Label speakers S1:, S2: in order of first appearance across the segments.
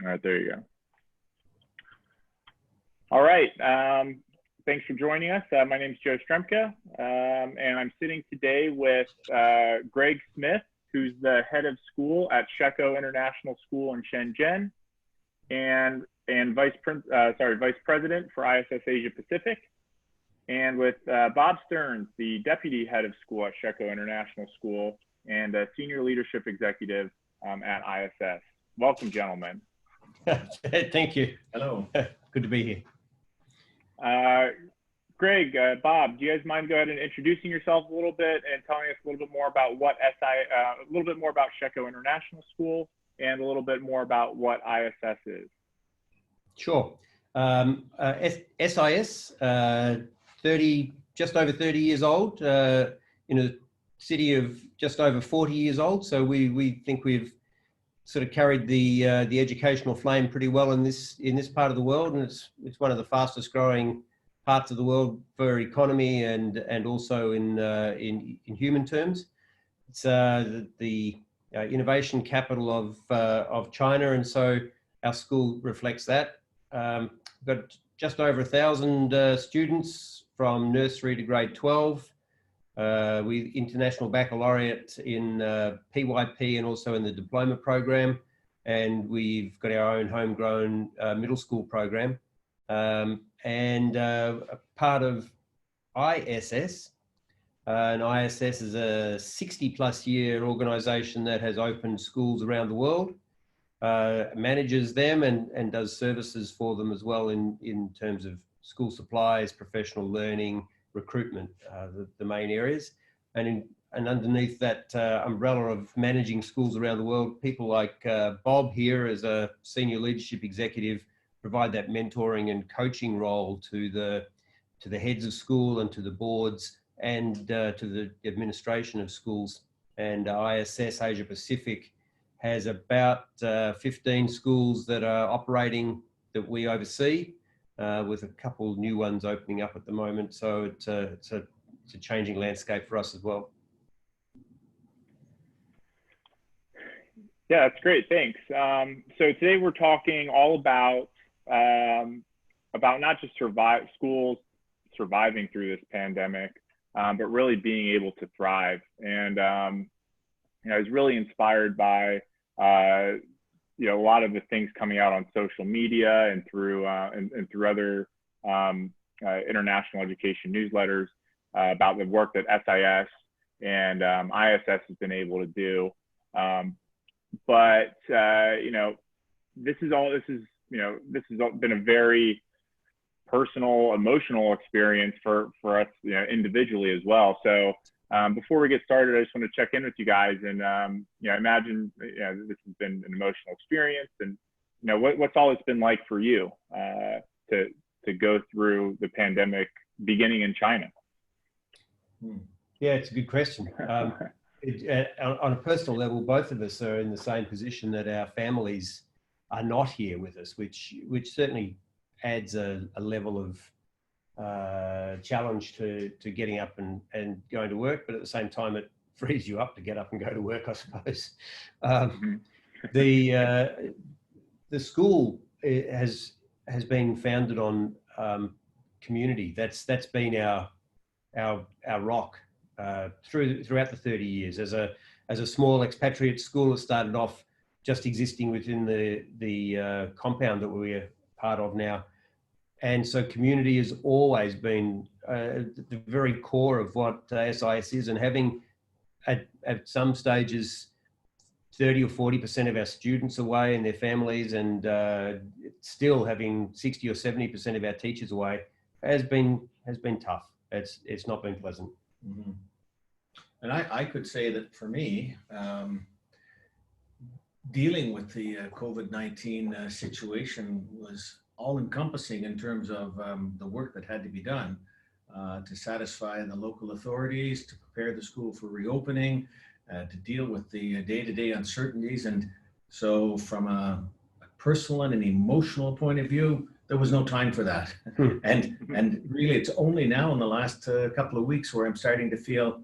S1: All right, there you go. All right. Thanks for joining us. My name is Joe Stremka, and I'm sitting today with Greg Smith, who's the head of school at Shekou International School in Shenzhen, and vice president for ISS Asia Pacific, and with Bob Stearns, the deputy head of school at Shekou International School and a senior leadership executive at ISS. Welcome, gentlemen.
S2: Thank you.
S3: Hello.
S2: Good to be here.
S1: Greg, Bob, do you guys mind go ahead and introducing yourselves a little bit and telling us a little bit more about what a little bit more about Shekou International School and a little bit more about what ISS is?
S2: Sure. SIS, just over 30 years old, in a city of just over 40 years old. So we think we've sort of carried the educational flame pretty well in this part of the world, and it's one of the fastest growing parts of the world for economy and also in human terms. It's the innovation capital of China, and so our school reflects that. We've got just over 1,000 students from nursery to grade 12. With international baccalaureate in PYP and also in the diploma program, and we've got our own homegrown middle school program, and a part of ISS. And ISS is a 60+ year organization that has opened schools around the world, manages them and does services for them as well in terms of school supplies, professional learning, recruitment, the main areas. And underneath that umbrella of managing schools around the world, people like Bob here as a senior leadership executive provide that mentoring and coaching role to the heads of school and to the boards and to the administration of schools. And ISS Asia Pacific has about 15 schools that are operating that we oversee, with a couple new ones opening up at the moment. So it's a changing landscape for us as well.
S1: Yeah, that's great. Thanks. So today we're talking all about not just schools surviving through this pandemic, but really being able to thrive. And I was really inspired by a lot of the things coming out on social media and through other international education newsletters about the work that SIS and ISS has been able to do. But this has been a very personal, emotional experience for us, individually as well. So before we get started, I just want to check in with you guys and, imagine, this has been an emotional experience, and, what's all it's been like for you to go through the pandemic beginning in China?
S2: Yeah, it's a good question. On a personal level, both of us are in the same position that our families are not here with us, which certainly adds a level of challenge to getting up and going to work, but at the same time it frees you up to get up and go to work, I suppose. The school has been founded on community. That's been our rock throughout the 30 years. As a small expatriate school, it started off just existing within the compound that we're part of now. And so community has always been the very core of what SIS is, and having at some stages 30 or 40% of our students away and their families, and still having 60 or 70% of our teachers away has been tough. It's not been pleasant.
S3: Mm-hmm. And I could say that for me, dealing with the COVID-19 situation was all-encompassing in terms of the work that had to be done to satisfy the local authorities, to prepare the school for reopening, to deal with the day-to-day uncertainties. And so from a personal and an emotional point of view, there was no time for that. And really, it's only now in the last couple of weeks where I'm starting to feel,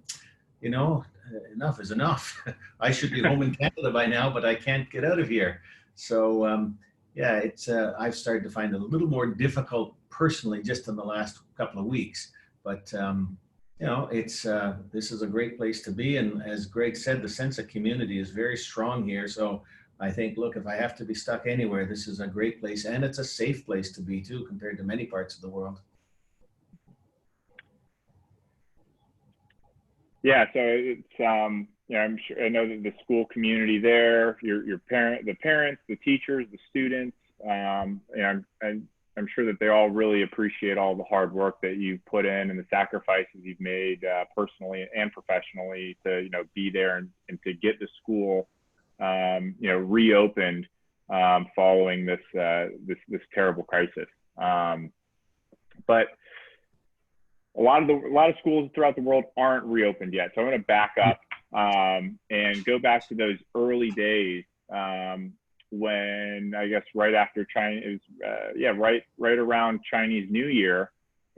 S3: enough is enough. I should be home in Canada by now, but I can't get out of here. So, yeah, it's I've started to find it a little more difficult personally just in the last couple of weeks. But you know, it's this is a great place to be, and as Greg said, the sense of community is very strong here. So I think, look, if I have to be stuck anywhere, this is a great place, and it's a safe place to be too, compared to many parts of the world.
S1: Yeah, so it's you know, I'm sure, I know that the school community there, the parents, the teachers, the students, you know, I'm sure that they all really appreciate all the hard work that you've put in and the sacrifices you've made personally and professionally to, you know, be there and to get the school, you know, reopened following this terrible crisis. But a lot of schools throughout the world aren't reopened yet. So I'm going to back up and go back to those early days when, I guess, right after China, it was, right around Chinese New Year,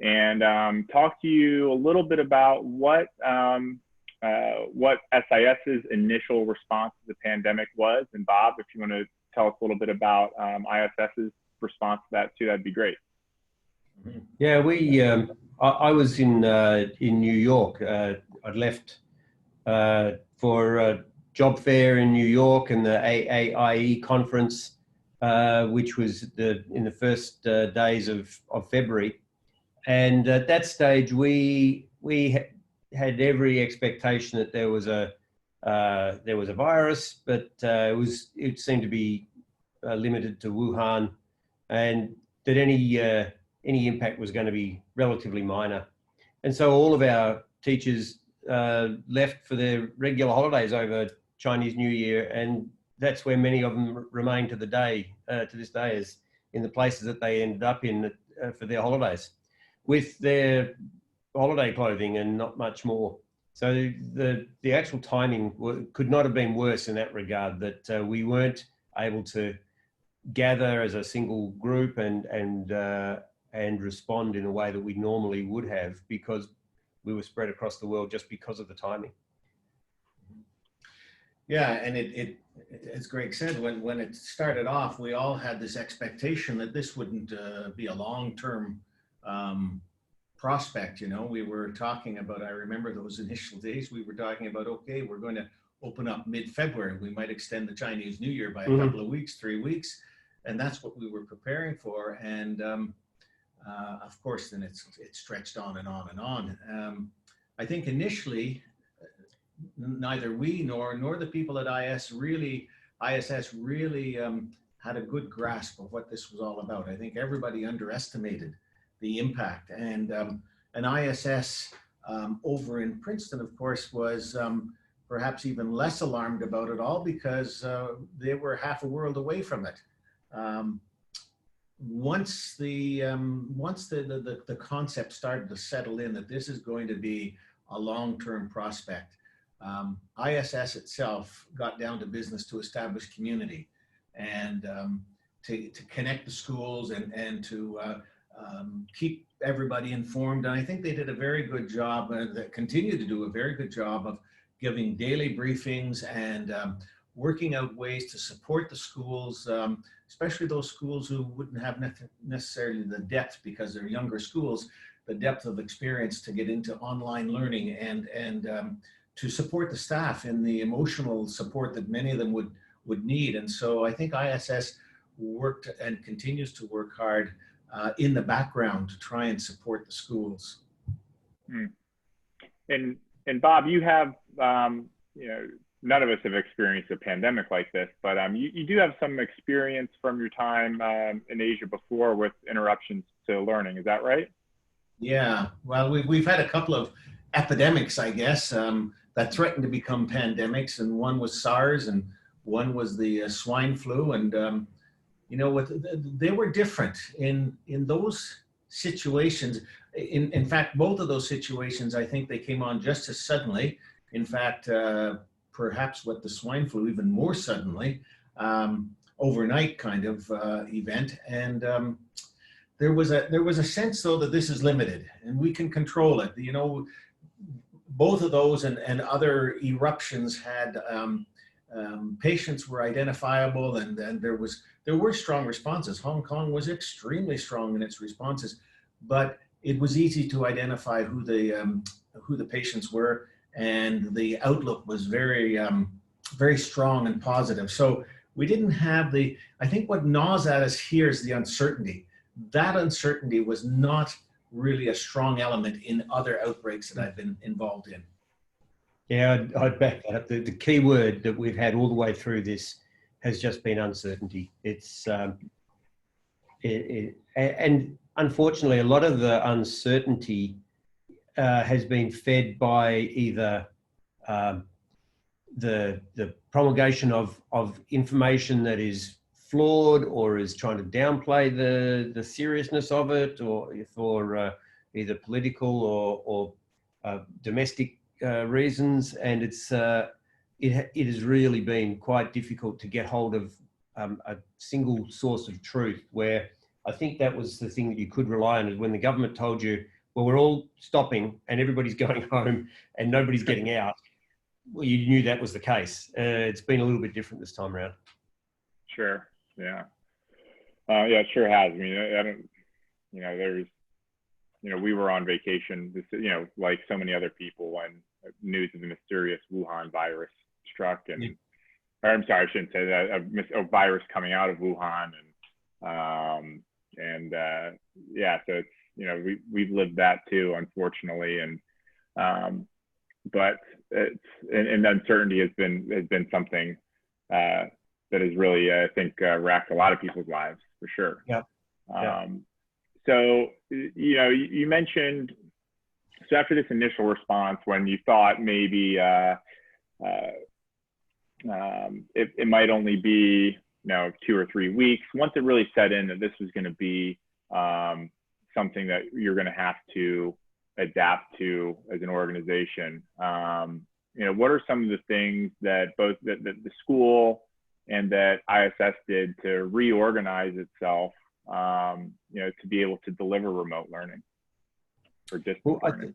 S1: and talk to you a little bit about what SIS's initial response to the pandemic was. And Bob, if you want to tell us a little bit about ISS's response to that too, that'd be great.
S2: Yeah, I was in New York. I'd left for a job fair in New York and the AAIE conference, which was in the first days of February. And at that stage, we had every expectation that there was a virus, but it seemed to be limited to Wuhan, and that any impact was going to be relatively minor. And so all of our teachers left for their regular holidays over Chinese New Year, and that's where many of them remain to this day, is in the places that they ended up in for their holidays, with their holiday clothing and not much more. So the actual timing could not have been worse in that regard, that we weren't able to gather as a single group and respond in a way that we normally would have, because we were spread across the world just because of the timing.
S3: Yeah, and it as Greg said, when it started off, we all had this expectation that this wouldn't be a long-term prospect. You know, we were talking about, I remember those initial days, we were talking about, okay, we're going to open up mid-February. We might extend the Chinese New Year by a couple of weeks, 3 weeks. And that's what we were preparing for. And of course, then it stretched on and on and on. I think initially, neither we nor the people at ISS really had a good grasp of what this was all about. I think everybody underestimated the impact. And ISS over in Princeton, of course, was perhaps even less alarmed about it all, because they were half a world away from it. Once the concept started to settle in that this is going to be a long-term prospect, ISS itself got down to business to establish community and to connect the schools and to keep everybody informed. And I think they did a very good job, they continue to do a very good job of giving daily briefings and working out ways to support the schools, especially those schools who wouldn't have necessarily the depth, because they're younger schools, the depth of experience to get into online learning, and to support the staff in the emotional support that many of them would need. And so I think ISS worked and continues to work hard in the background to try and support the schools.
S1: And Bob, you have, you know, none of us have experienced a pandemic like this, but you do have some experience from your time in Asia before with interruptions to learning. Is that right?
S3: Yeah, well, we've had a couple of epidemics, I guess, that threatened to become pandemics, and one was SARS and one was the swine flu. And you know, they were different in those situations. In fact, both of those situations, I think they came on just as suddenly. In fact, perhaps with the swine flu, even more suddenly, overnight kind of event. And there was a sense, though, that this is limited and we can control it. You know, both of those and other eruptions had patients were identifiable, and there were strong responses. Hong Kong was extremely strong in its responses, but it was easy to identify who the patients were, and the outlook was very very strong and positive. So we didn't have I think what gnaws at us here is the uncertainty. That uncertainty was not really a strong element in other outbreaks that I've been involved in.
S2: Yeah, I'd back that up. The key word that we've had all the way through this has just been uncertainty. It's and unfortunately, a lot of the uncertainty has been fed by either the promulgation of information that is flawed or is trying to downplay the seriousness of it, or for either political or domestic reasons, and it has really been quite difficult to get hold of a single source of truth, where I think that was the thing that you could rely on, is when the government told you, well, we're all stopping and everybody's going home and nobody's getting out. Well, you knew that was the case. It's been a little bit different this time around.
S1: Sure. Yeah. Yeah, it sure has. I mean, I don't, there's, we were on vacation, like so many other people, when news of the mysterious Wuhan virus struck, and or, I'm sorry, I shouldn't say that, a virus coming out of Wuhan, and yeah, so it's, we've lived that too, unfortunately, and but it's, and uncertainty has been something that has really, I think, racked a lot of people's lives, for sure.
S2: Yeah.
S1: So, you mentioned, so after this initial response, when you thought maybe it might only be 2 or 3 weeks, once it really set in that this was going to be something that you're going to have to adapt to as an organization, what are some of the things that both the school and that ISS did to reorganize itself, to be able to deliver remote learning or distance learning?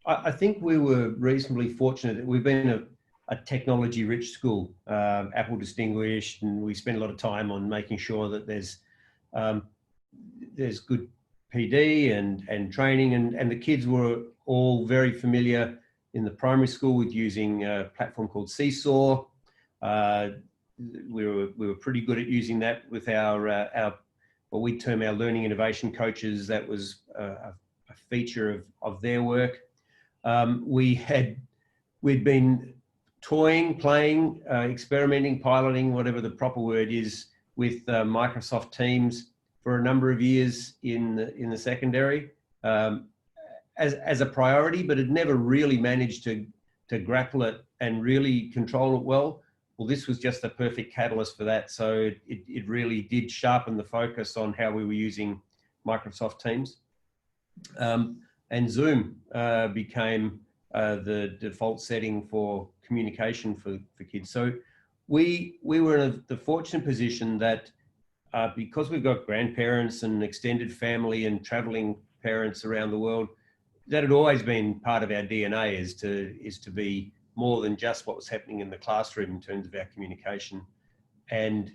S2: I think we were reasonably fortunate that we've been a technology-rich school, Apple distinguished, and we spend a lot of time on making sure that there's good PD and training, and the kids were all very familiar in the primary school with using a platform called Seesaw. We were pretty good at using that with our what we term our learning innovation coaches. That was a feature of their work. We'd been toying, playing, experimenting, piloting, whatever the proper word is, with Microsoft Teams for a number of years in the secondary as a priority, but had never really managed to grapple it and really control it well. Well, this was just a perfect catalyst for that. So it really did sharpen the focus on how we were using Microsoft Teams. And Zoom became the default setting for communication for kids. So we were in the fortunate position that because we've got grandparents and extended family and traveling parents around the world, that had always been part of our DNA, is to be more than just what was happening in the classroom in terms of our communication. And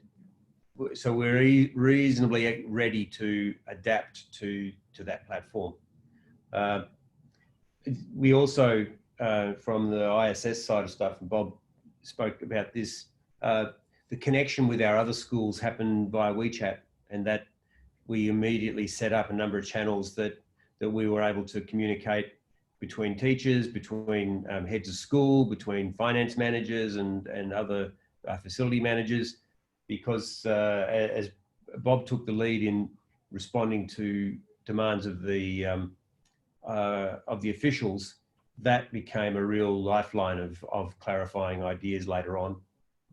S2: so we're reasonably ready to adapt to that platform. We also, from the ISS side of stuff, and Bob spoke about this, the connection with our other schools happened via WeChat, and that we immediately set up a number of channels that we were able to communicate between teachers, between heads of school, between finance managers and other facility managers, because as Bob took the lead in responding to demands of the officials, that became a real lifeline of clarifying ideas later on.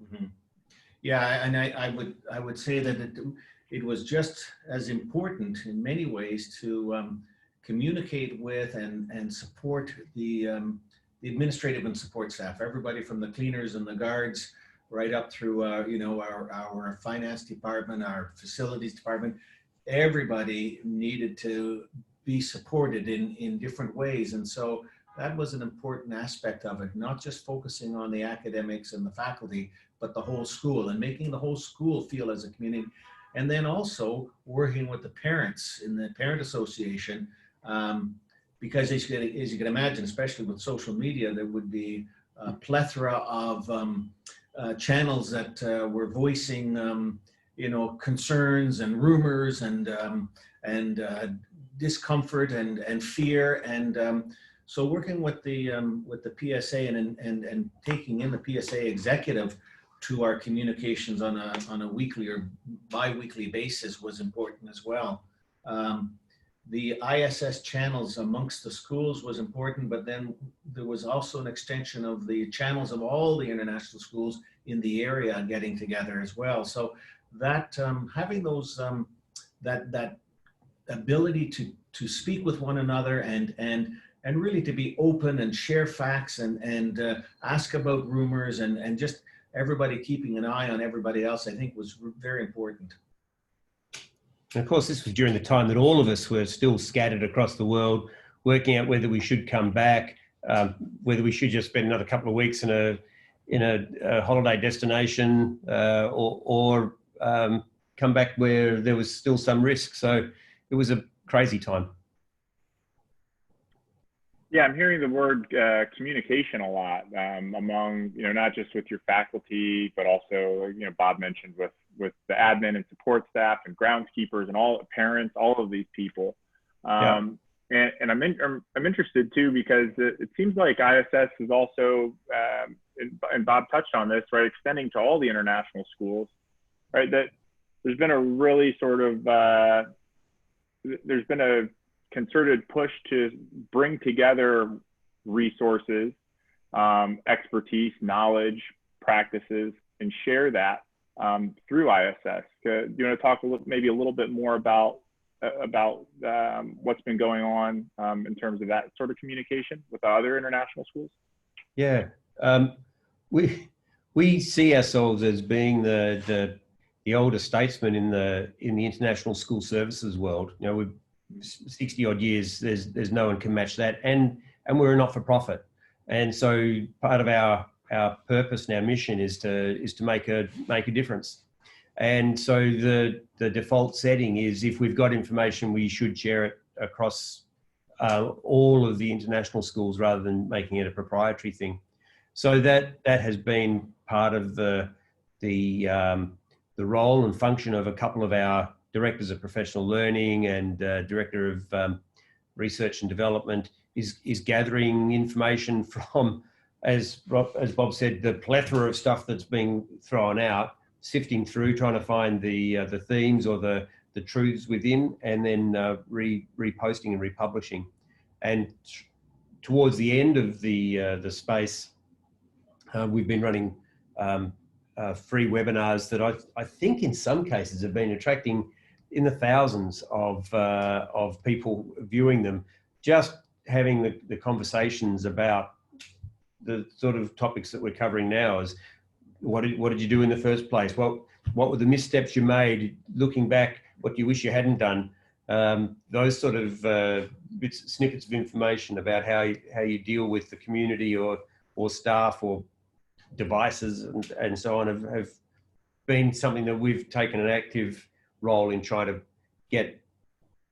S3: Mm-hmm. Yeah, and I would say that it was just as important in many ways to communicate with and support the administrative and support staff, everybody from the cleaners and the guards right up through our finance department, our facilities department. Everybody needed to be supported in different ways, and so that was an important aspect of it, not just focusing on the academics and the faculty, but the whole school, and making the whole school feel as a community. And then also working with the parents in the parent association, because as you can imagine, especially with social media, there would be a plethora of channels that were voicing, concerns and rumors and discomfort and fear. And so working with the PSA and taking in the PSA executive to our communications on a weekly or bi-weekly basis was important as well. The ISS channels amongst the schools was important, but then there was also an extension of the channels of all the international schools in the area getting together as well. So that having those that ability to speak with one another and really to be open and share facts and ask about rumors and just everybody keeping an eye on everybody else, I think was very important.
S2: And of course, this was during the time that all of us were still scattered across the world, working out whether we should come back, whether we should just spend another couple of weeks in a holiday destination, or come back where there was still some risk. So it was a crazy time.
S1: Yeah, I'm hearing the word communication a lot among, not just with your faculty, but also, Bob mentioned with the admin and support staff and groundskeepers and all parents, all of these people. And I'm interested too, because it seems like ISS is also, and Bob touched on this, right, extending to all the international schools, right, that there's been a really sort of, there's been a concerted push to bring together resources, expertise, knowledge, practices, and share that through ISS. Do you want to talk maybe a little bit more about what's been going on in terms of that sort of communication with the other international schools?
S2: Yeah, we see ourselves as being the older statesman in the international school services world. We've 60 odd years, there's no one can match that, and we're a not-for-profit, and so part of our purpose and our mission is to make a difference. And so the default setting is, if we've got information, we should share it across all of the international schools rather than making it a proprietary thing. So that has been part of the role and function of a couple of our directors of professional learning and director of research and development, is gathering information from, as Bob said, the plethora of stuff that's being thrown out, sifting through, trying to find the themes or the truths within, and then reposting and republishing. And towards the end of the space, we've been running free webinars that I think in some cases have been attracting in the thousands of people viewing them, just having the conversations about the sort of topics that we're covering now. Is what did you do in the first place? What were the missteps you made? Looking back, what do you wish you hadn't done? Those sort of snippets of information about how you deal with the community or staff or devices and so on have been something that we've taken an active role in trying to get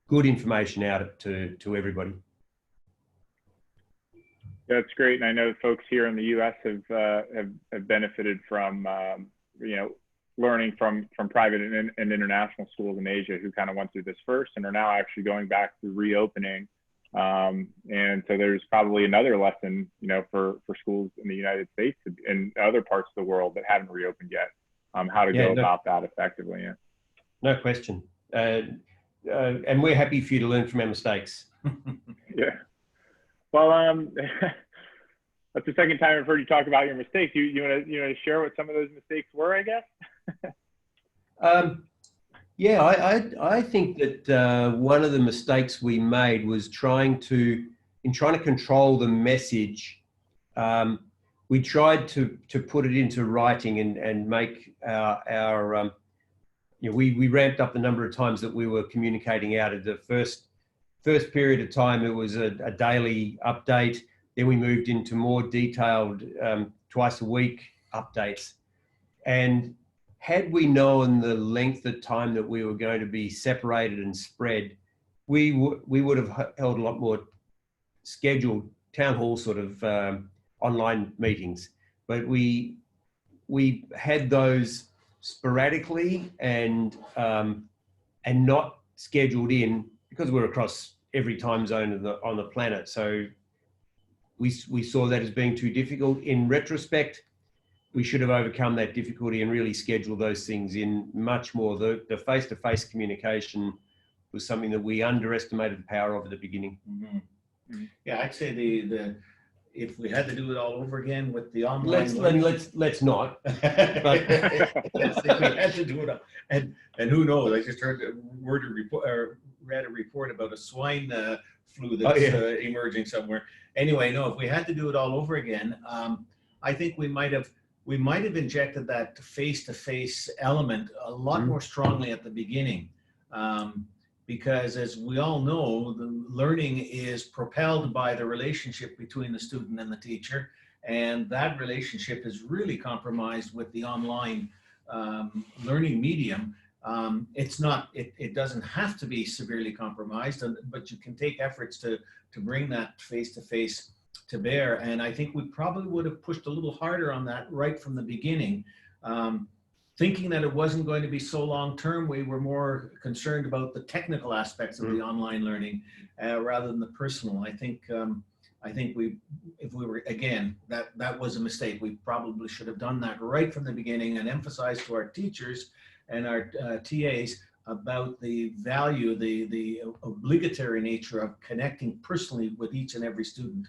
S2: good information out to everybody.
S1: That's great, and I know folks here in the U.S. have benefited from learning from private and international schools in Asia who kind of went through this first and are now actually going back to reopening. And so there's probably another lesson, for schools in the United States and other parts of the world that haven't reopened yet, how to go about that effectively. Yeah.
S2: No question. And we're happy for you to learn from our mistakes.
S1: Yeah. Well, that's the second time I've heard you talk about your mistakes. You want to share what some of those mistakes were, I guess?
S2: Yeah, I think that one of the mistakes we made was trying to control the message. We tried to put it into writing and make our we ramped up the number of times that we were communicating out. At the first period of time, it was a daily update. Then we moved into more detailed twice a week updates. And had we known the length of time that we were going to be separated and spread, we would have held a lot more scheduled town hall sort of online meetings. But we had those sporadically and not scheduled in because we're across every time zone on the planet. So we saw that as being too difficult. In retrospect, we should have overcome that difficulty and really scheduled those things in much more. The face-to-face communication was something that we underestimated the power of at the beginning.
S3: Mm-hmm. Mm-hmm. Yeah, I'd say the if we had to do it all over again with the online,
S2: let's not.
S3: But yes, if we had to do it, and who knows? I just heard read a report about a swine flu that's emerging somewhere. Anyway, no, if we had to do it all over again, I think we might have injected that face-to-face element a lot more strongly at the beginning. Because as we all know, the learning is propelled by the relationship between the student and the teacher. And that relationship is really compromised with the online learning medium. It doesn't have to be severely compromised, but you can take efforts to bring that face-to-face to bear. And I think we probably would have pushed a little harder on that right from the beginning. Thinking that it wasn't going to be so long-term, we were more concerned about the technical aspects of the online learning rather than the personal. I think if we were, again, that was a mistake. We probably should have done that right from the beginning and emphasized to our teachers and our TAs about the value, the obligatory nature of connecting personally with each and every student.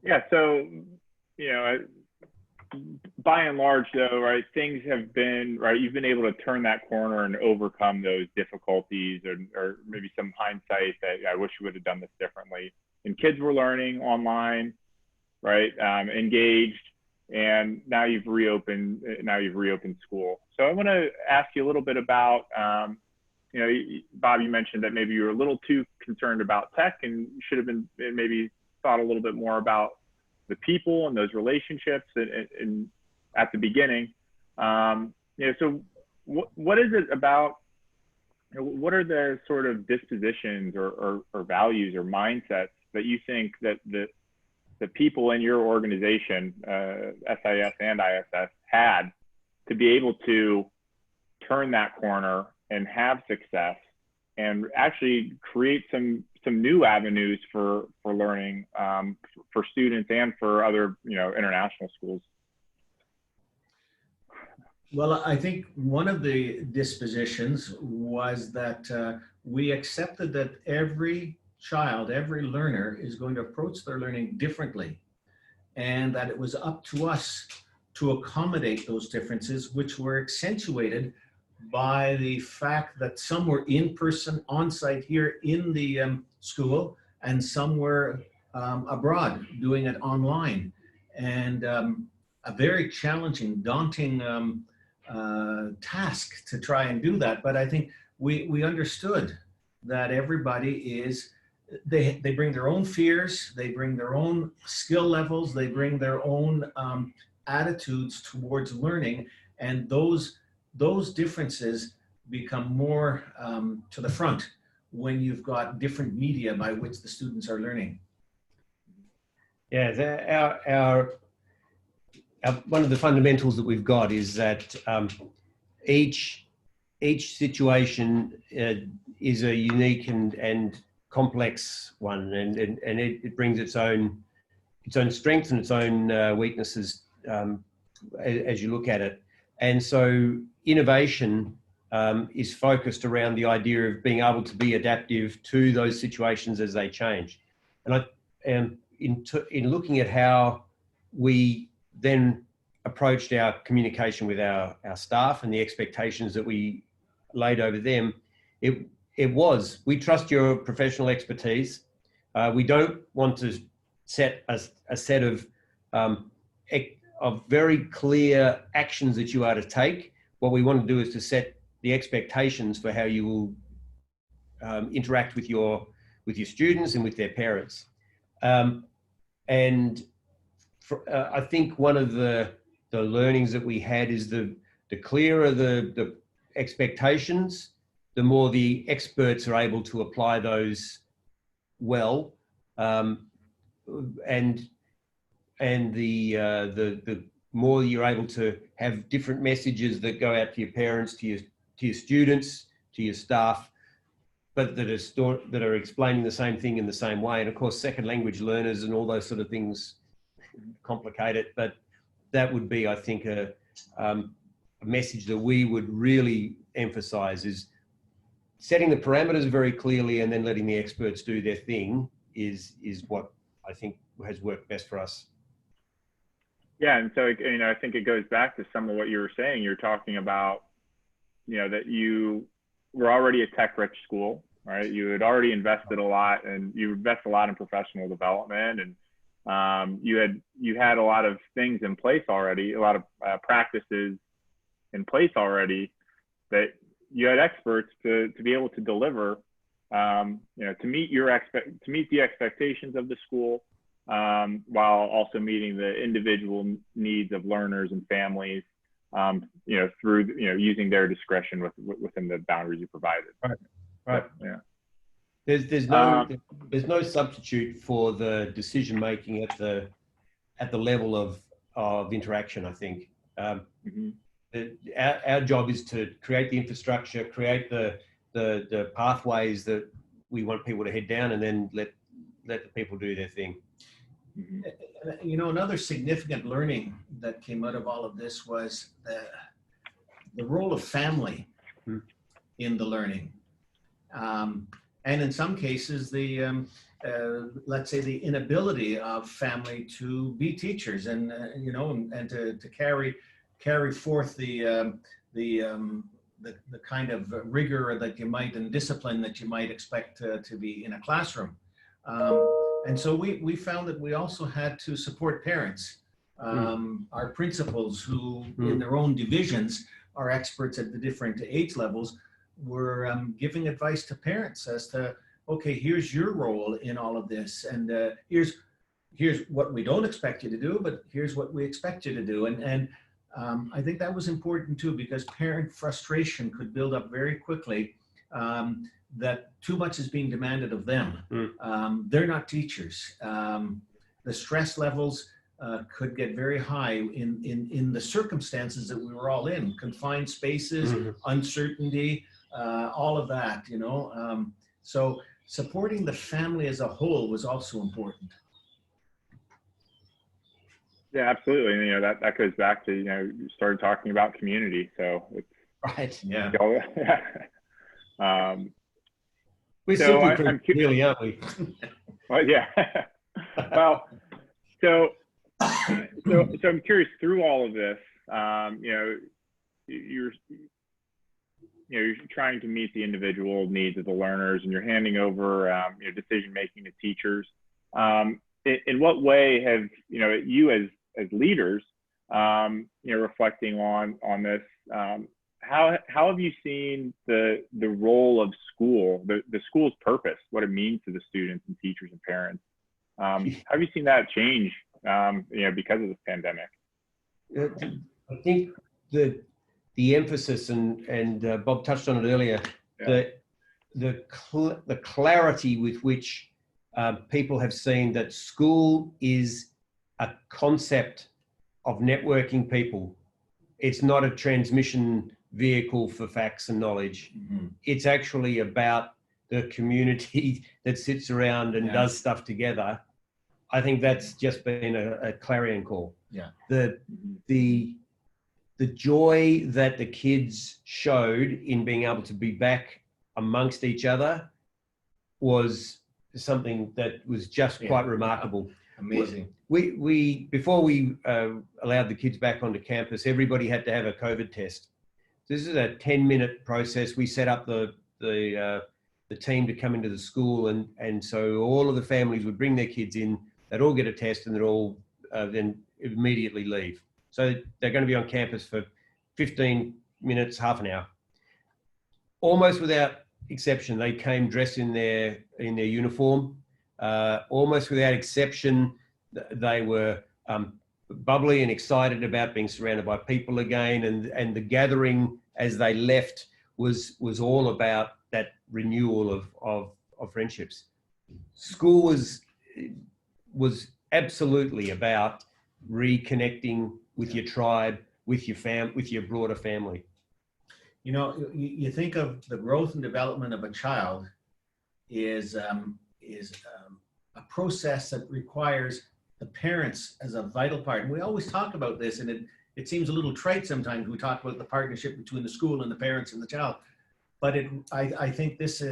S1: Yeah, so, by and large, though, right, things have been, right, you've been able to turn that corner and overcome those difficulties or maybe some hindsight that I wish we would have done this differently. And kids were learning online, right, engaged, and now you've reopened school. So I want to ask you a little bit about, Bob, you mentioned that maybe you were a little too concerned about tech and should have been maybe thought a little bit more about the people and those relationships and at the beginning. So what is it about, what are the sort of dispositions or values or mindsets that you think that the people in your organization, SIS and ISS, had to be able to turn that corner and have success and actually create some new avenues for learning for students and for other international schools?
S3: Well, I think one of the dispositions was that we accepted that every child, every learner is going to approach their learning differently, and that it was up to us to accommodate those differences, which were accentuated by the fact that some were in person on site here in the school and some were abroad doing it online. And a very challenging, daunting task to try and do that. But I think we understood that everybody they bring their own fears, they bring their own skill levels, they bring their own attitudes towards learning, and those differences become more to the front when you've got different media by which the students are learning.
S2: Yeah, our one of the fundamentals that we've got is that each situation is a unique and complex one, and it brings its own strengths and its own weaknesses as you look at it. And so innovation is focused around the idea of being able to be adaptive to those situations as they change. And in looking at how we then approached our communication with our staff and the expectations that we laid over them, we trust your professional expertise. We don't want to set a set of very clear actions that you are to take. What we want to do is to set the expectations for how you will interact with your students and with their parents. I think one of the the learnings that we had is the clearer the expectations, the more the experts are able to apply those well, and the more you're able to have different messages that go out to your parents, to your students, to your staff, but that are explaining the same thing in the same way. And of course, second language learners and all those sort of things complicate it. But that would be, I think, a message that we would really emphasize is setting the parameters very clearly and then letting the experts do their thing is what I think has worked best for us.
S1: Yeah, and so, you know, I think it goes back to some of what you were saying. You're talking about, you know, that you were already a tech-rich school, right? You had already invested a lot, and you invest a lot in professional development, and you had a lot of things in place already, a lot of practices in place already that you had experts to be able to deliver, you know, to meet the expectations of the school, while also meeting the individual needs of learners and families, you know, through, you know, using their discretion within the boundaries you provided.
S2: Right.
S1: But, yeah.
S2: There's no substitute for the decision making at the level of interaction. I think our job is to create the infrastructure, create the pathways that we want people to head down, and then let the people do their thing.
S3: You know, another significant learning that came out of all of this was the role of family in the learning. And in some cases, let's say the inability of family to be teachers and, you know, and to carry forth the kind of rigor that you might and discipline that you might expect to be in a classroom. And so we found that we also had to support parents. Our principals, who in their own divisions are experts at the different age levels, were giving advice to parents as to, okay, here's your role in all of this, and here's what we don't expect you to do, but here's what we expect you to do. And I think that was important too, because parent frustration could build up very quickly, that too much is being demanded of them. They're not teachers. The stress levels could get very high in the circumstances that we were all in, confined spaces, uncertainty, all of that, you know. So supporting the family as a whole was also important.
S1: Yeah, absolutely. And, you know, that goes back to, you know, you started talking about community. So it's
S2: right. Yeah. We're
S1: so
S2: simple, really, aren't we?
S1: Well, yeah. Well, so I'm curious, through all of this, you know, you're trying to meet the individual needs of the learners, and you're handing over, you know, decision making to teachers. In what way have, you know, you as leaders, you know, reflecting on this, how have you seen the role of school, the school's purpose, what it means to the students and teachers and parents? How have you seen that change, you know, because of this pandemic?
S2: I think the emphasis, and Bob touched on it earlier, the clarity with which people have seen that school is a concept of networking people. It's not a transmission vehicle for facts and knowledge. It's actually about the community that sits around and does stuff together. I think that's just been a clarion call.
S3: Yeah.
S2: The joy that the kids showed in being able to be back amongst each other was something that was just quite remarkable.
S3: Amazing.
S2: We before we allowed the kids back onto campus, everybody had to have a COVID test. This is a 10-minute process. We set up the team to come into the school, and so all of the families would bring their kids in. They'd all get a test, and they'd all then immediately leave. So they're going to be on campus for 15 minutes, half an hour. Almost without exception, they came dressed in their uniform. Almost without exception, they were bubbly and excited about being surrounded by people again, and the gathering as they left was all about that renewal of friendships. School was absolutely about reconnecting with your tribe, with your broader family.
S3: You know, you think of the growth and development of a child is a process that requires the parents as a vital part. And we always talk about this, and it seems a little trite sometimes. We talk about the partnership between the school and the parents and the child, but I think this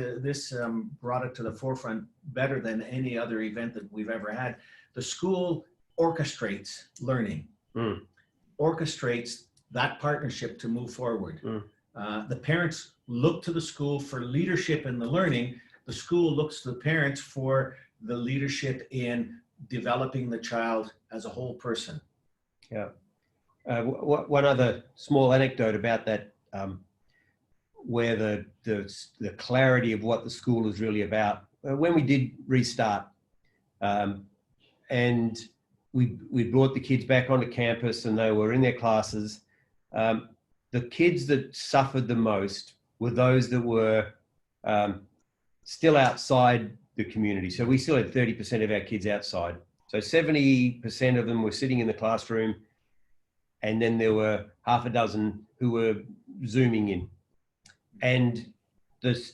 S3: brought it to the forefront better than any other event that we've ever had. The school orchestrates learning, orchestrates that partnership to move forward. The parents look to the school for leadership in the learning. The school looks to the parents for the leadership in developing the child as a whole person.
S2: Yeah. One other small anecdote about that, where the clarity of what the school is really about. When we did restart, and we brought the kids back onto campus and they were in their classes, the kids that suffered the most were those that were still outside the community. So we still had 30% of our kids outside. So 70% of them were sitting in the classroom, and then there were half a dozen who were Zooming in. And those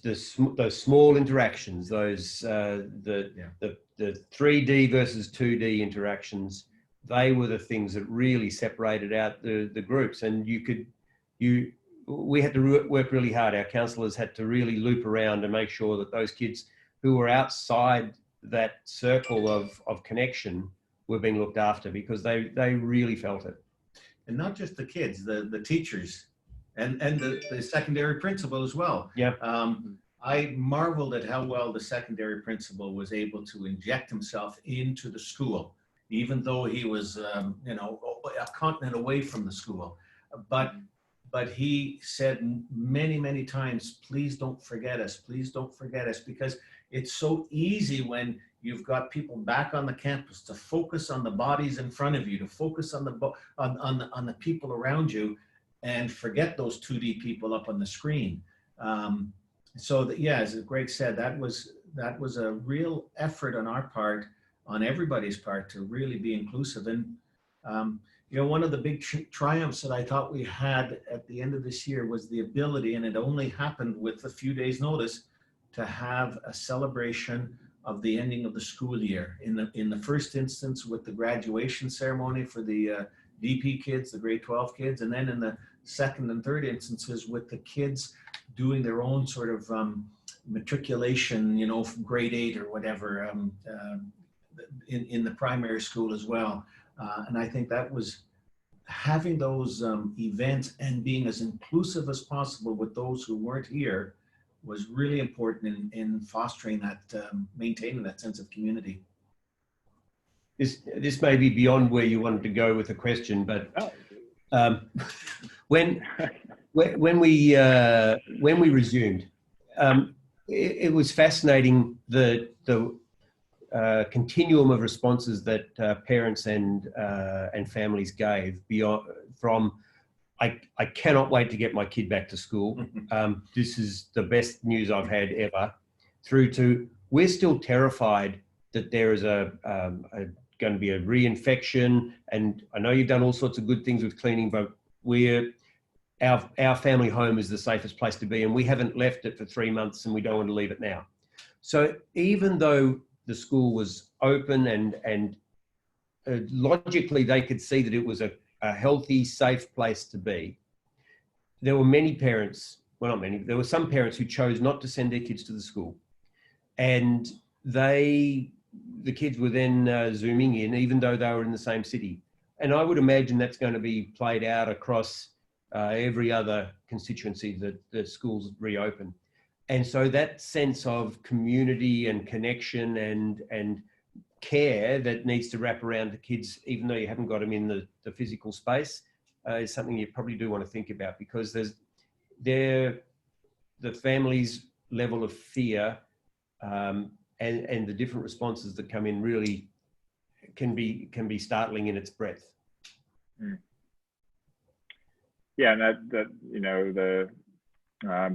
S2: small interactions, those the 3D versus 2D interactions, they were the things that really separated out the groups. And we had to work really hard. Our counsellors had to really loop around and make sure that those kids who were outside that circle of connection were being looked after, because they really felt it.
S3: And not just the kids, the teachers and the secondary principal as well.
S2: Yeah.
S3: I marveled at how well the secondary principal was able to inject himself into the school, even though he was, a continent away from the school. But he said many, many times, please don't forget us. Please don't forget us, because it's so easy when you've got people back on the campus to focus on the bodies in front of you, to focus on the people around you, and forget those 2D people up on the screen. So that, yeah, as Greg said, that was a real effort on our part, on everybody's part, to really be inclusive. And one of the big triumphs that I thought we had at the end of this year was the ability, and it only happened with a few days' notice, to have a celebration of the ending of the school year. In the first instance with the graduation ceremony for the DP kids, the grade 12 kids, and then in the second and third instances with the kids doing their own sort of matriculation, from grade 8 or whatever, in the primary school as well. And I think that was having those events and being as inclusive as possible with those who weren't here was really important in fostering that, maintaining that sense of community.
S2: This may be beyond where you wanted to go with the question, but when we resumed, it was fascinating the continuum of responses that parents and families gave, from I cannot wait to get my kid back to school. This is the best news I've had ever, through to we're still terrified that there is going to be a reinfection. And I know you've done all sorts of good things with cleaning, but our family home is the safest place to be, and we haven't left it for 3 months, and we don't want to leave it now. So even though the school was open and logically they could see that it was a healthy, safe place to be, there were many parents, well, not many, there were some parents who chose not to send their kids to the school. And the kids were then Zooming in, even though they were in the same city. And I would imagine that's going to be played out across every other constituency that the schools reopen. And so that sense of community and connection and care that needs to wrap around the kids, even though you haven't got them in the physical space, is something you probably do want to think about, because the family's level of fear and the different responses that come in really can be startling in its breadth.
S1: Mm. Yeah, and that you know, the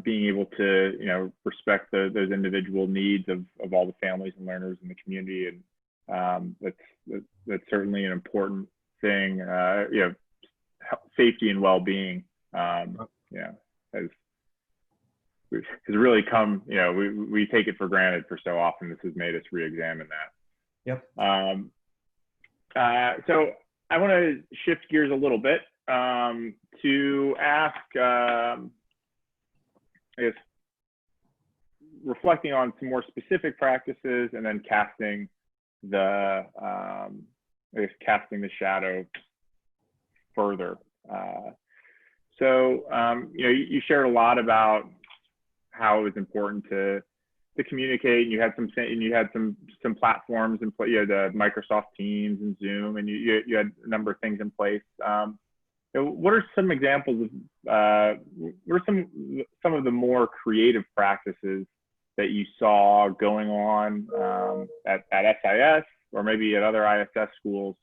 S1: being able to, you know, respect those individual needs of all the families and learners in the community, and that's certainly an important thing. You know, safety and well-being, yeah, has really come, you know, we take it for granted for so often. This has made us re-examine that.
S2: Yep.
S1: So I want to shift gears a little bit to ask, I guess, reflecting on some more specific practices, and then casting the, I guess, casting the shadow further. So, you know, you shared a lot about how it was important to communicate, and you had some platforms in place. You had Microsoft Teams and Zoom, and you had a number of things in place. What are some examples of what are some of the more creative practices that you saw going on at SIS, or maybe at other ISS schools,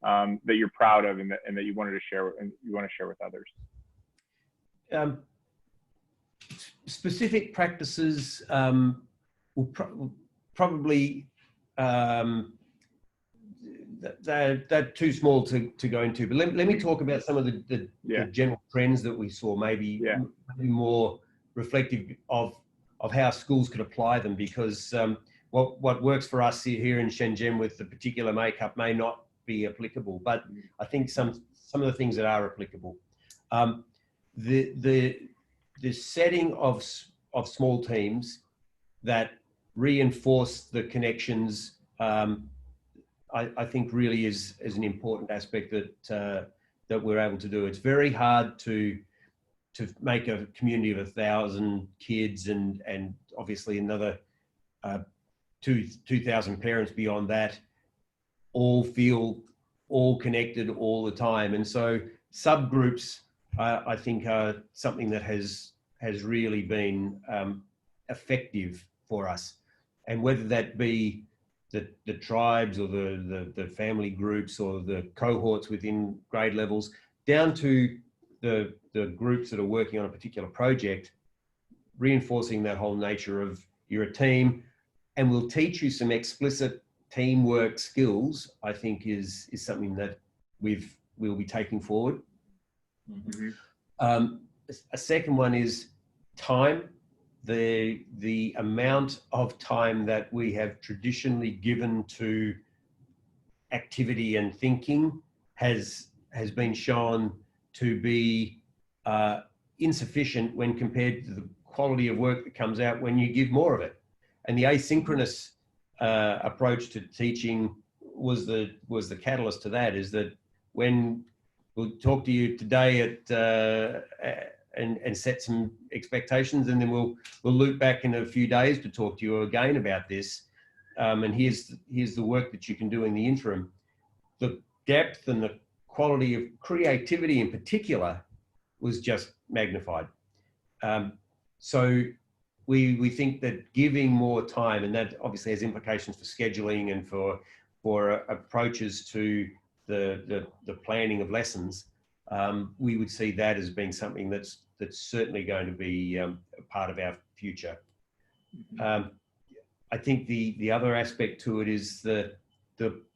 S1: that you're proud of, and that you wanted to share, and you want to share with others?
S2: Specific practices will probably they're too small to go into, but let me talk about some of the general trends that we saw, maybe more reflective of how schools could apply them, because what works for us here in Shenzhen with the particular makeup may not be applicable, but I think some of the things that are applicable. The setting of small teams that reinforce the connections, I think really is an important aspect that we're able to do. It's very hard to make a community of 1,000 kids and obviously another 2,000 parents beyond that, all feel all connected all the time. And so subgroups, I think, are something that has really been effective for us. And whether that be the tribes or the family groups or the cohorts within grade levels, down to the groups that are working on a particular project, reinforcing that whole nature of you're a team, and we'll teach you some explicit teamwork skills, I think is something that we'll be taking forward.
S1: Mm-hmm.
S2: A second one is time. The amount of time that we have traditionally given to activity and thinking has been shown to be insufficient when compared to the quality of work that comes out when you give more of it. And the asynchronous approach to teaching was the catalyst to that. Is that when we'll talk to you today and set some expectations, and then we'll loop back in a few days to talk to you again about this. And here's the work that you can do in the interim. The depth and the quality of creativity in particular was just magnified. So we think that giving more time, and that obviously has implications for scheduling and for approaches to the planning of lessons, we would see that as being something that's certainly going to be a part of our future. I think the other aspect to it is the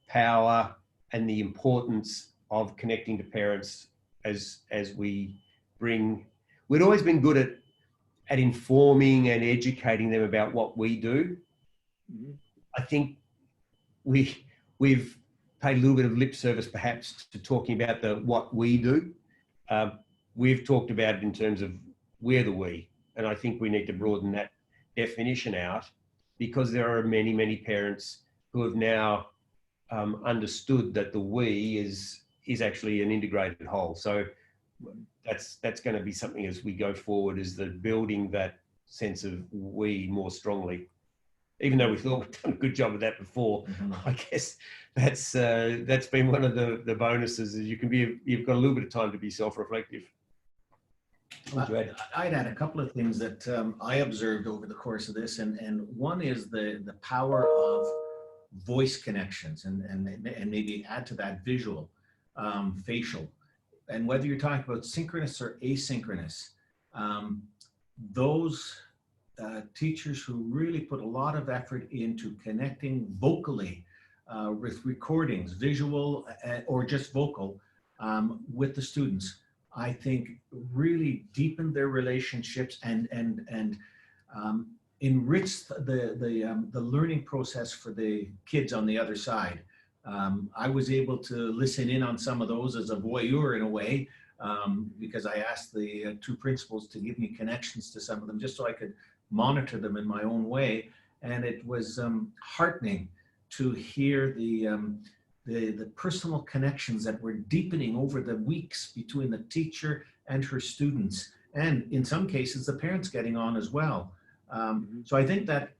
S2: power and the importance of connecting to parents as we bring. We'd always been good at informing and educating them about what we do. I think we've paid a little bit of lip service perhaps to talking about what we do. We've talked about it in terms of we're the we, and I think we need to broaden that definition out, because there are many, many parents who have now understood that the we is actually an integrated whole. So that's going to be something as we go forward, is the building that sense of we more strongly. Even though we thought we've done a good job of that before, I guess that's been one of the bonuses, is you've got a little bit of time to be self-reflective.
S3: I'd add a couple of things that I observed over the course of this, and one is the power of voice connections, and maybe add to that visual, facial. and whether you're talking about synchronous or asynchronous, those teachers who really put a lot of effort into connecting vocally with recordings, visual or just vocal, with the students, I think really deepened their relationships and enriched the learning process for the kids on the other side. I was able to listen in on some of those as a voyeur in a way, because I asked the two principals to give me connections to some of them just so I could monitor them in my own way. And it was heartening to hear the personal connections that were deepening over the weeks between the teacher and her students, and in some cases the parents getting on as well. So I think that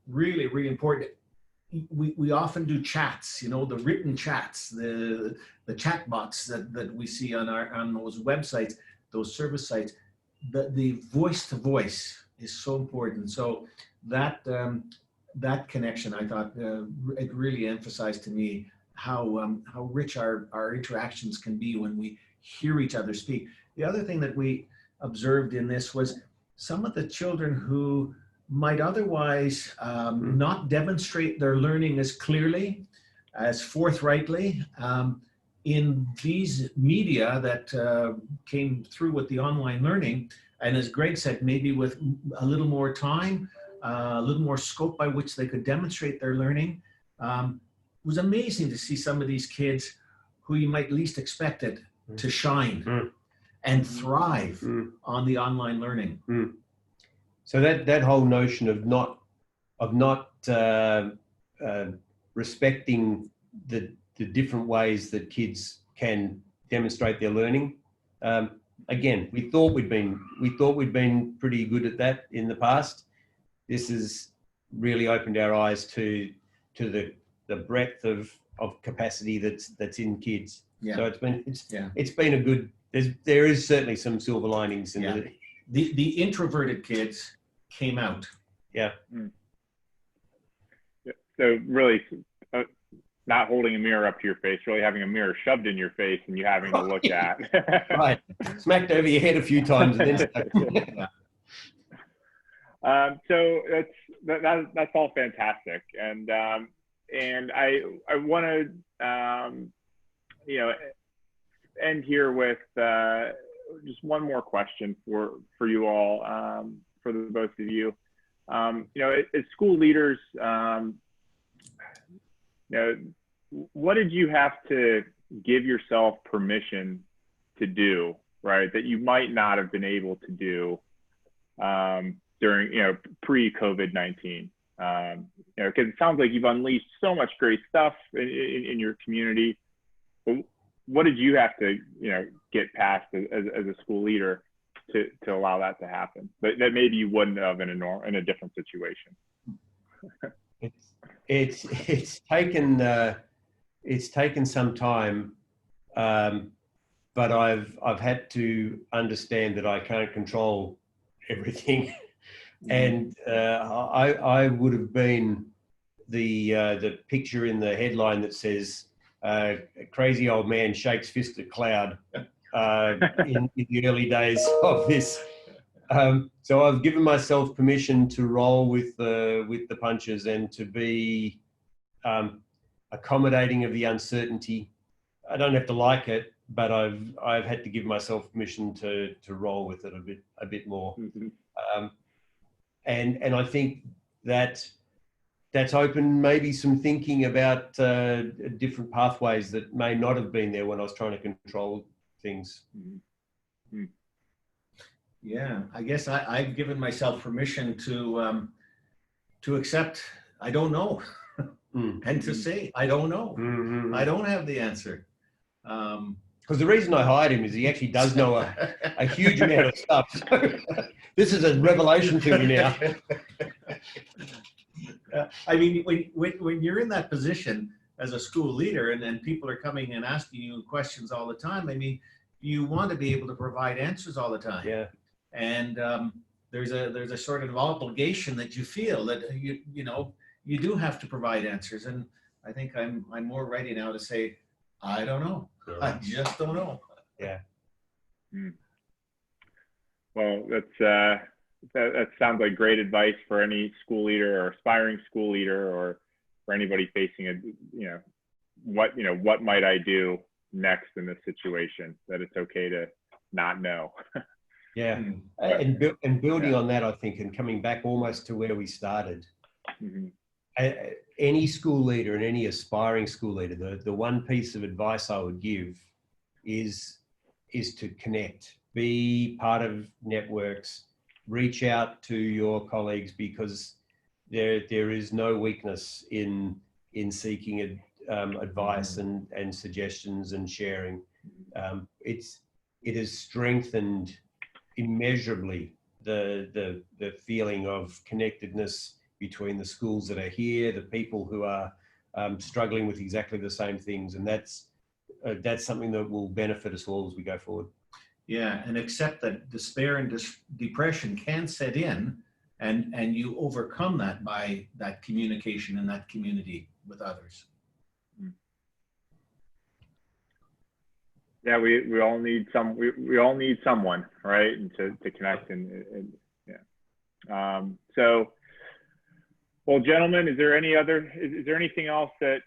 S3: really, really important. We often do chats, you know, the written chats, the chat bots that we see on those websites, those service sites. The voice to voice is so important. So that that connection, I thought, it really emphasized to me how rich our interactions can be when we hear each other speak. The other thing that we observed in this was some of the children who might otherwise not demonstrate their learning as clearly, as forthrightly, in these media that came through with the online learning. And as Greg said, maybe with a little more time, a little more scope by which they could demonstrate their learning. It was amazing to see some of these kids who you might least expect it to shine and thrive on the online learning.
S2: So that whole notion of not respecting the different ways that kids can demonstrate their learning. Again, we thought we'd been pretty good at that in the past. This has really opened our eyes to the breadth of capacity that's in kids. Yeah. So it's been a good. There is certainly some silver linings in it.
S3: The introverted kids came out.
S2: Yeah.
S1: So really, not holding a mirror up to your face, really having a mirror shoved in your face and you having to look at.
S2: Right. Smacked over your head a few times and then.
S1: So that's all fantastic, and I want to end here with just one more question for you all, for the both of you. As school leaders, what did you have to give yourself permission to do, right, that you might not have been able to do during, pre-COVID-19? Because it sounds like you've unleashed so much great stuff in your community. But what did you have to, get past as a school leader to allow that to happen, but that maybe you wouldn't have in a different situation?
S2: It's taken some time, but I've had to understand that I can't control everything. And I would have been the picture in the headline that says crazy old man shakes fist at cloud in the early days of this. So I've given myself permission to roll with the punches and to be accommodating of the uncertainty. I don't have to like it, but I've had to give myself permission to roll with it a bit more. And I think that's opened maybe some thinking about different pathways that may not have been there when I was trying to control things.
S3: Yeah, I guess I've given myself permission to accept I don't know, and to say I don't know. I don't have the answer.
S2: Because the reason I hired him is he actually does know a huge amount of stuff. So this is a revelation to me now.
S3: I mean, when you're in that position as a school leader and people are coming and asking you questions all the time, I mean, you want to be able to provide answers all the time.
S2: Yeah.
S3: And there's a sort of obligation that you feel that you do have to provide answers. And I think I'm more ready now to say, I don't know. I just don't know.
S2: Yeah.
S1: Mm. Well, that sounds like great advice for any school leader or aspiring school leader, or for anybody facing what might I do next in this situation, that it's okay to not know.
S2: Yeah. And building on that, I think, and coming back almost to where we started, any school leader and any aspiring school leader, the one piece of advice I would give is to connect, be part of networks, reach out to your colleagues, because there is no weakness in seeking advice and suggestions and sharing. It has strengthened immeasurably the feeling of connectedness between the schools that are here, the people who are struggling with exactly the same things, and that's something that will benefit us all as we go forward.
S3: Yeah, and accept that despair and depression can set in, and you overcome that by that communication and that community with others.
S1: Yeah, we all need we all need someone, right? And to connect and yeah. So, well, gentlemen, is there anything else that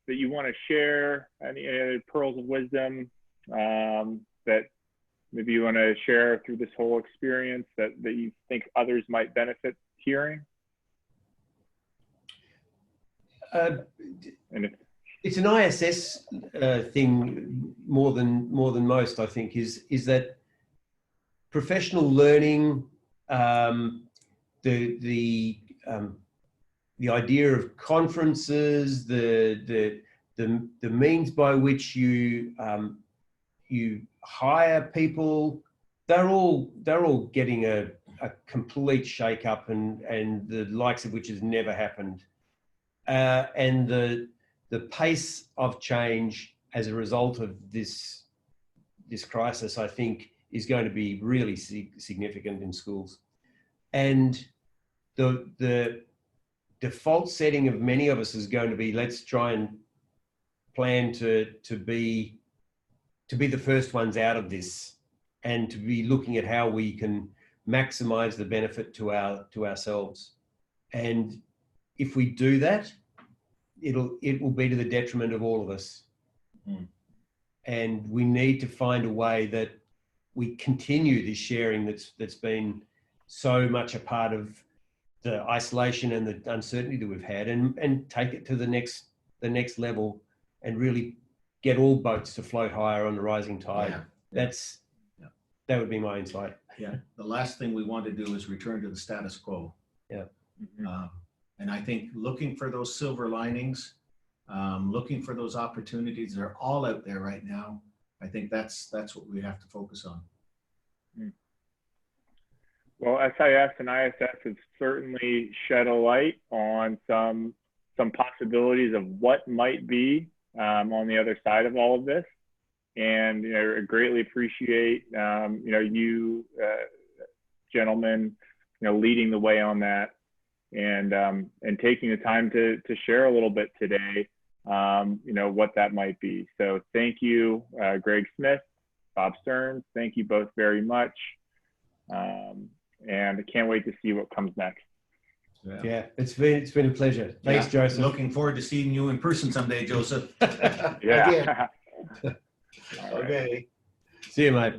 S1: you want to share? Any other pearls of wisdom that maybe you want to share through this whole experience that you think others might benefit hearing?
S2: It's an ISS thing more than most, I think, is that professional learning, the idea of conferences, the means by which you hire people, they're all getting a complete shake up, and the likes of which has never happened. And the pace of change as a result of this crisis, I think, is going to be really significant in schools. And the default setting of many of us is going to be, let's try and plan to be the first ones out of this, and to be looking at how we can maximize the benefit to ourselves. And if we do that, it will be to the detriment of all of us. And we need to find a way that we continue this sharing that's been so much a part of the isolation and the uncertainty that we've had, and take it to the next level, and really get all boats to float higher on the rising tide. That would be my insight.
S3: Yeah, the last thing we want to do is return to the status quo.
S2: Yeah.
S3: And I think looking for those silver linings, looking for those opportunities, they're all out there right now. I think that's what we have to focus on.
S1: Well, SIS and ISS have certainly shed a light on some possibilities of what might be on the other side of all of this. And I greatly appreciate you gentlemen leading the way on that, and taking the time to share a little bit today what that might be. So thank you, Greg Smith, Bob Stearns. Thank you both very much, and I can't wait to see what comes next.
S2: Yeah, it's been a pleasure. Thanks, Joseph.
S3: Looking forward to seeing you in person someday, Joseph.
S1: Yeah.
S3: Okay.
S2: See you, mate.